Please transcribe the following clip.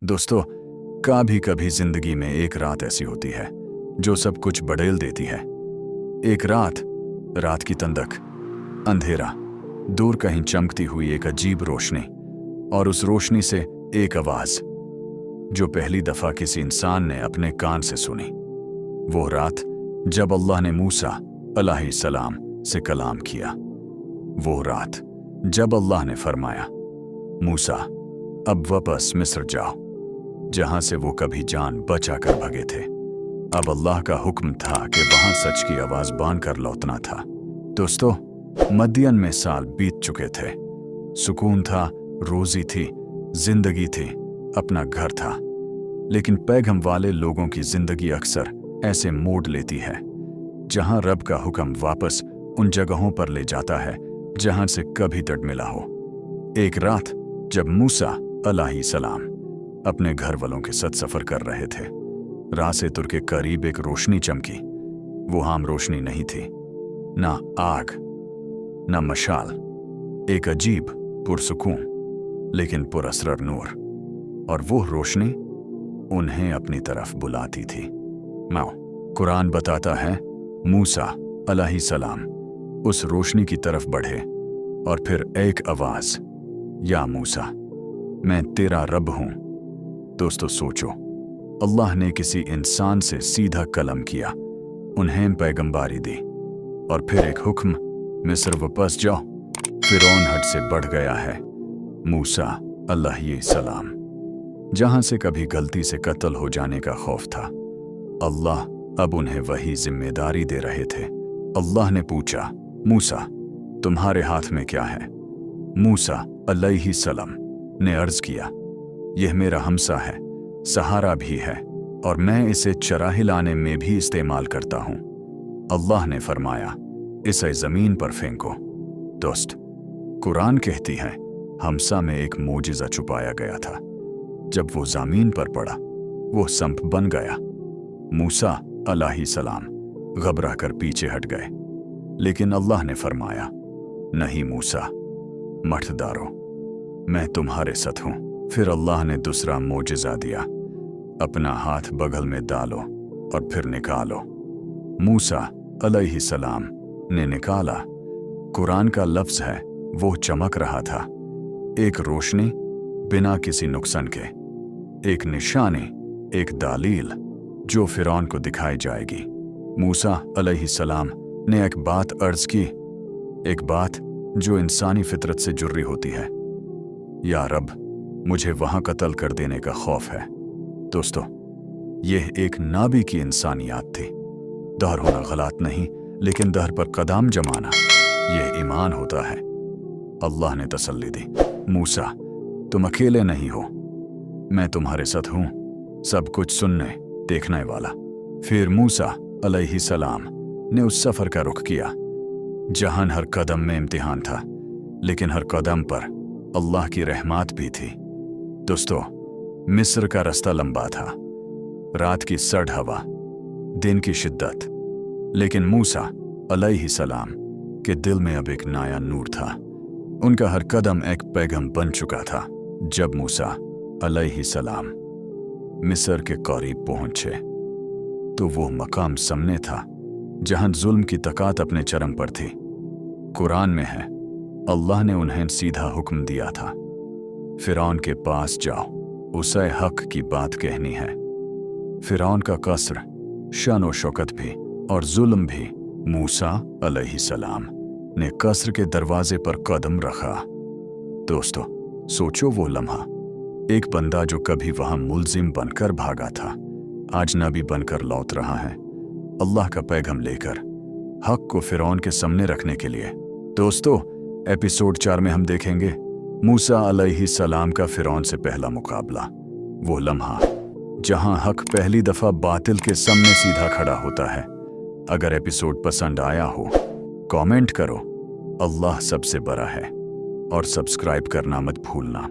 दोस्तों, कभी कभी जिंदगी में एक रात ऐसी होती है जो सब कुछ बदल देती है। एक रात की तंदक, अंधेरा, दूर कहीं चमकती हुई एक अजीब रोशनी, और उस रोशनी से एक आवाज जो पहली दफा किसी इंसान ने अपने कान से सुनी। वो रात जब अल्लाह ने मूसा अलैहिस्सलाम से कलाम किया। वो रात जब अल्लाह ने फरमाया, मूसा अब वापस मिस्र जाओ, जहां से वो कभी जान बचा कर भगे थे। अब अल्लाह का हुक्म था कि वहां सच की आवाज बांध कर लौटना था। दोस्तों, मदियन में साल बीत चुके थे। सुकून था, रोजी थी, जिंदगी थी, अपना घर था। लेकिन पैगम वाले लोगों की जिंदगी अक्सर ऐसे मोड़ लेती है जहां रब का हुक्म वापस उन जगहों पर ले जाता है जहां से कभी तट मिला हो। एक रात जब मूसा अलैहिस्सलाम अपने घर वालों के साथ सफर कर रहे थे, राह से तुर के करीब एक रोशनी चमकी। वो आम रोशनी नहीं थी, ना आग, ना मशाल, एक अजीब पुरसुकून लेकिन पुरअसर नूर। और वो रोशनी उन्हें अपनी तरफ बुलाती थी। माओ कुरान बताता है, मूसा अलैहिस्सलाम उस रोशनी की तरफ बढ़े और फिर एक आवाज, या मूसा मैं तेरा रब हूं। दोस्तों सोचो, अल्लाह ने किसी इंसान से सीधा कलम किया, उन्हें पैगंबारी दी, और फिर एक हुक्म, मिस्र वापस जाओ। फिरौन हद से बढ़ गया है। मूसा अलैहिस्सलाम जहां से कभी गलती से कत्ल हो जाने का खौफ था, अल्लाह अब उन्हें वही जिम्मेदारी दे रहे थे। अल्लाह ने पूछा, मूसा तुम्हारे हाथ में क्या है? मूसा अलैहिस्सलाम ने अर्ज किया, यह मेरा हमसा है, सहारा भी है, और मैं इसे चराहे लाने में भी इस्तेमाल करता हूं। अल्लाह ने फरमाया, इसे जमीन पर फेंको। दोस्त, कुरान कहती है हमसा में एक मोजिज़ा छुपाया गया था। जब वो जमीन पर पड़ा, वो संप बन गया। मूसा अलैहिस्सलाम घबरा कर पीछे हट गए, लेकिन अल्लाह ने फरमाया, नहीं मूसा, मठदारो, मैं तुम्हारे साथ हूं। फिर अल्लाह ने दूसरा मोजिज़ा दिया, अपना हाथ बगल में डालो और फिर निकालो। मूसा अलैहिस्सलाम ने निकाला। कुरान का लफ्ज है, वो चमक रहा था, एक रोशनी बिना किसी नुकसान के, एक निशानी, एक दलील जो फिरौन को दिखाई जाएगी। मूसा अलैहिस्सलाम ने एक बात अर्ज की, एक बात जो इंसानी फितरत से जुड़ी होती है, या रब मुझे वहां कत्ल कर देने का खौफ है। दोस्तों, यह एक नाबी की इंसानियत थी। दहर होना गलत नहीं, लेकिन दहर पर कदम जमाना यह ईमान होता है। अल्लाह ने तसल्ली दी, मूसा तुम अकेले नहीं हो, मैं तुम्हारे साथ हूं, सब कुछ सुनने देखने वाला। फिर मूसा अलैहिस्सलाम ने उस सफर का रुख किया जहां हर कदम में इम्तिहान था, लेकिन हर कदम पर अल्लाह की रहमत भी थी। दोस्तों, मिस्र का रास्ता लंबा था, रात की सर्द हवा, दिन की शिद्दत, लेकिन मूसा अलैहिस्सलाम के दिल में अब एक नया नूर था। उनका हर कदम एक पैगाम बन चुका था। जब मूसा अलैहिस्सलाम मिस्र के करीब पहुंचे तो वो मकाम सामने था जहां जुल्म की ताकत अपने चरम पर थी। कुरान में है, अल्लाह ने उन्हें सीधा हुक्म दिया था, फिरौन के पास जाओ, उसे हक की बात कहनी है। फिरौन का कसर, शान व शौकत भी और जुल्म भी। मूसा अलैहिस्सलाम ने कसर के दरवाजे पर कदम रखा। दोस्तों सोचो, वो लम्हा, एक बंदा जो कभी वहां मुल्जिम बनकर भागा था, आज नबी बनकर लौट रहा है, अल्लाह का पैगाम लेकर, हक को फिरौन के सामने रखने के लिए। दोस्तों, एपिसोड 4 में हम देखेंगे मूसा अलैहिस्सलाम का फिरौन से पहला मुकाबला, वो लम्हा जहां हक पहली दफा बातिल के सामने सीधा खड़ा होता है। अगर एपिसोड पसंद आया हो, कमेंट करो, अल्लाह सबसे बड़ा है, और सब्सक्राइब करना मत भूलना।